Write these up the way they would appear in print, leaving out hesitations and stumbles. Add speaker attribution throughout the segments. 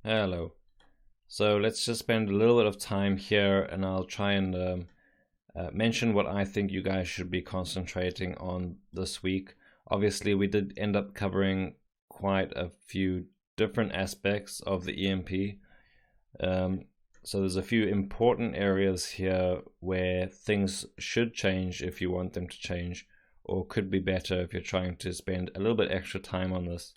Speaker 1: Hello. So let's just spend a little bit of time here and I'll try and mention what I think you guys should be concentrating on this week. Obviously, we did end up covering quite a few different aspects of the EMP. So there's a few important areas here where things should change if you want them to change, or could be better if you're trying to spend a little bit extra time on this.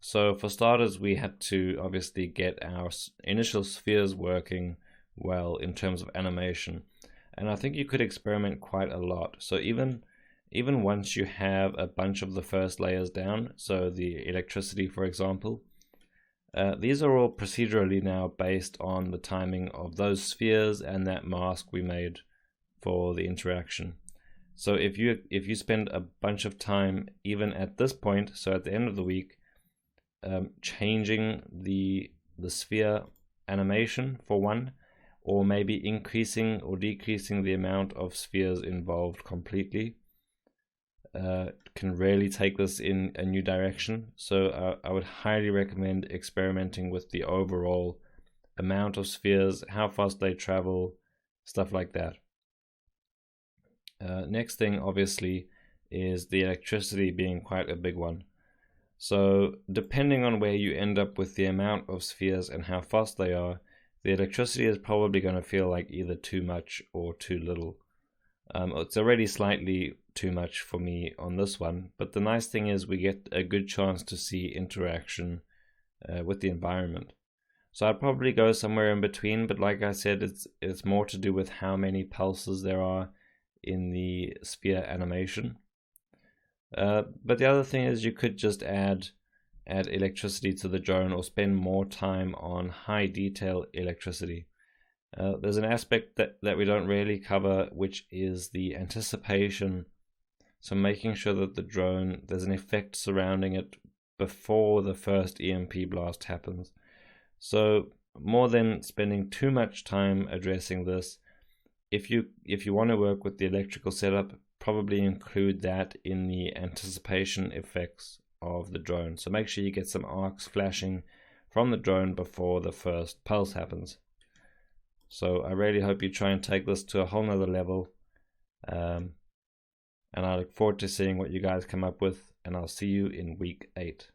Speaker 1: So for starters, we had to obviously get our initial spheres working well in terms of animation. And I think you could experiment quite a lot. So even once you have a bunch of the first layers down, so the electricity, for example, these are all procedurally now based on the timing of those spheres and that mask we made for the interaction. So if you spend a bunch of time even at this point, so at the end of the week, changing the sphere animation for one, or maybe increasing or decreasing the amount of spheres involved completely, can really take this in a new direction. So I would highly recommend experimenting with the overall amount of spheres, how fast they travel, stuff like that. Next thing obviously is the electricity being quite a big one. So depending on where you end up with the amount of spheres and how fast they are, the electricity is probably going to feel like either too much or too little. It's already slightly too much for me on this one, but the nice thing is we get a good chance to see interaction with the environment. So I'd probably go somewhere in between, but like I said, it's more to do with how many pulses there are in the sphere animation. But the other thing is you could just add electricity to the drone or spend more time on high detail electricity. There's an aspect that we don't really cover, which is the anticipation. So making sure that the drone, there's an effect surrounding it before the first EMP blast happens. So more than spending too much time addressing this, if you want to work with the electrical setup, probably include that in the anticipation effects of the drone. So make sure you get some arcs flashing from the drone before the first pulse happens. So I really hope you try and take this to a whole nother level. And I look forward to seeing what you guys come up with, and I'll see you in week 8.